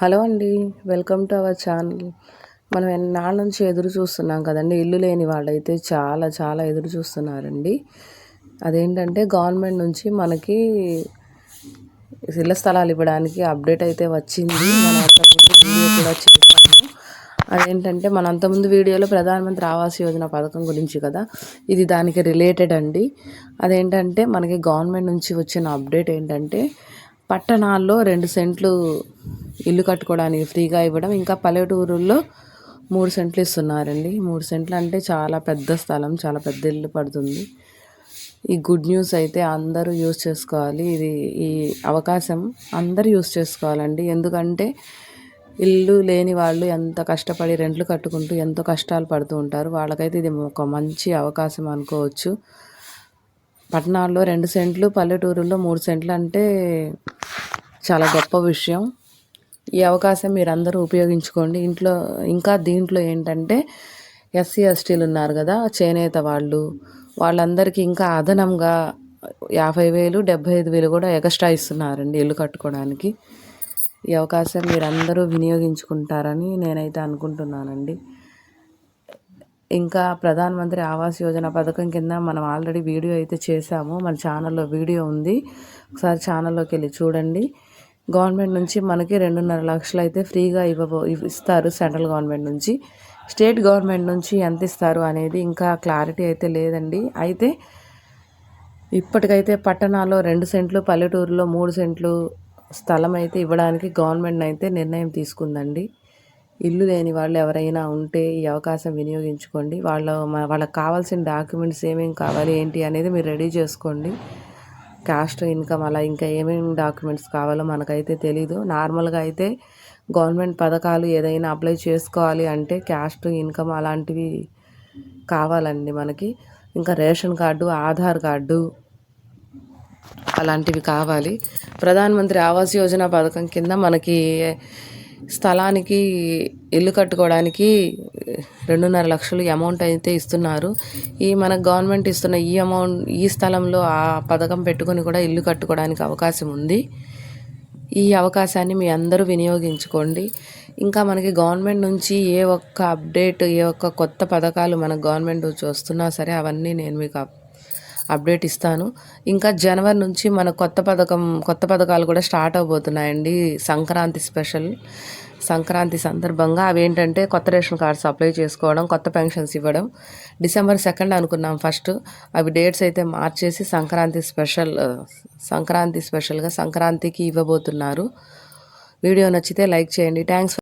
Hello అండి. Welcome to our channel. మనం ఎన్నాళ్ళ నుంచి ఎదురు చూస్తున్నాం కదండి. ఇల్లు లేని వాళ్ళైతే చాలా చాలా ఎదురు చూస్తున్నారండి. అదేంటంటే గవర్నమెంట్ నుంచి మనకి ఇళ్ల స్థలాలు ఇవ్వడానికి అప్డేట్ అయితే వచ్చింది. మనం అంతకుముందు వీడియో కూడా చేశాము. అదేంటంటే మన అంతకుముందు వీడియోలో ప్రధానమంత్రి ఆవాస్ యోజన పథకం గురించి కదా, ఇది దానికి రిలేటెడ్ అండి. అదేంటంటే మనకి గవర్నమెంట్ నుంచి వచ్చిన అప్డేట్ ఏంటంటే పట్టణాల్లో 2 సెంట్లు ఇల్లు కట్టుకోవడానికి ఫ్రీగా ఇవ్వడం, ఇంకా పల్లెటూరుల్లో 3 సెంట్లు ఇస్తున్నారండి. 3 సెంట్లు అంటే చాలా పెద్ద స్థలం, చాలా పెద్ద ఇల్లు పడుతుంది. ఈ గుడ్ న్యూస్ అయితే అందరూ యూజ్ చేసుకోవాలి. ఈ అవకాశం అందరూ యూజ్ చేసుకోవాలండి. ఎందుకంటే ఇల్లు లేని వాళ్ళు ఎంత కష్టపడి రెంట్లు కట్టుకుంటూ ఎంతో కష్టాలు పడుతూ ఉంటారు. వాళ్ళకైతే ఇది ఒక మంచి అవకాశం అనుకోవచ్చు. పట్టణాల్లో 2 సెంట్లు, పల్లెటూరుల్లో 3 సెంట్లు అంటే చాలా గొప్ప విషయం. ఈ అవకాశం మీరందరూ ఉపయోగించుకోండి. ఇంకా దీంట్లో ఏంటంటే ఎస్సీ ఎస్టీలు ఉన్నారు కదా, చేనేత వాళ్ళందరికీ ఇంకా అదనంగా 50,000, 75,000 కూడా ఎక్స్ట్రా ఇస్తున్నారండి ఇల్లు కట్టుకోవడానికి. ఈ అవకాశం మీరందరూ వినియోగించుకుంటారని నేనైతే అనుకుంటున్నానండి. ఇంకా ప్రధానమంత్రి ఆవాస్ యోజన పథకం కింద మనం ఆల్రెడీ వీడియో అయితే చేశాము. మన ఛానల్లో వీడియో ఉంది, ఒకసారి ఛానల్లోకి వెళ్ళి చూడండి. గవర్నమెంట్ నుంచి మనకి 2.5 లక్షలు అయితే ఫ్రీగా ఇస్తారు సెంట్రల్ గవర్నమెంట్ నుంచి. స్టేట్ గవర్నమెంట్ నుంచి ఎంత ఇస్తారు అనేది ఇంకా క్లారిటీ అయితే లేదండి. అయితే ఇప్పటికైతే పట్టణాల్లో 2 సెంట్లు, పల్లెటూరులో 3 సెంట్లు స్థలం అయితే ఇవ్వడానికి గవర్నమెంట్ అయితే నిర్ణయం తీసుకుందండి. ఇల్లు లేని వాళ్ళు ఎవరైనా ఉంటే ఈ అవకాశం వినియోగించుకోండి. వాళ్ళకి కావాల్సిన డాక్యుమెంట్స్ ఏమేమి కావాలి ఏంటి అనేది మీరు రెడీ చేసుకోండి. క్యాస్ట్, ఇన్కమ్ అలా ఇంకా ఏమేమి డాక్యుమెంట్స్ కావాలో మనకైతే తెలీదు. నార్మల్గా అయితే గవర్నమెంట్ పథకాలు ఏదైనా అప్లై చేసుకోవాలి అంటే క్యాస్ట్, ఇన్కమ్ అలాంటివి కావాలండి మనకి. ఇంకా రేషన్ కార్డు, ఆధార్ కార్డు అలాంటివి కావాలి. ప్రధానమంత్రి ఆవాస్ యోజన పథకం కింద మనకి స్థలానికి ఇల్లు కట్టుకోవడానికి 2.5 లక్షలు అమౌంట్ అయితే ఇస్తున్నారు. మన గవర్నమెంట్ ఇస్తున్న ఈ స్థలంలో ఆ పథకం పెట్టుకొని కూడా ఇల్లు కట్టుకోవడానికి అవకాశం ఉంది. ఈ అవకాశాన్ని మీ అందరూ వినియోగించుకోండి. ఇంకా మనకి గవర్నమెంట్ నుంచి ఏ ఒక్క అప్డేట్, ఏ ఒక్క కొత్త పథకాలు మన గవర్నమెంట్ నుంచి వస్తున్నా సరే అవన్నీ నేను మీకు అప్డేట్ ఇస్తాను. ఇంకా జనవరి నుంచి మన కొత్త పథకాలు కూడా స్టార్ట్ అవబోతున్నాయండి. సంక్రాంతి సందర్భంగా అవేంటంటే కొత్త రేషన్ కార్డ్స్ అప్లై చేసుకోవడం, కొత్త పెన్షన్స్ ఇవ్వడం. December 2 అనుకున్నాం ఫస్ట్, అవి డేట్స్ అయితే మార్చేసి సంక్రాంతికి ఇవ్వబోతున్నారు. వీడియో నచ్చితే లైక్ చేయండి. థ్యాంక్స్.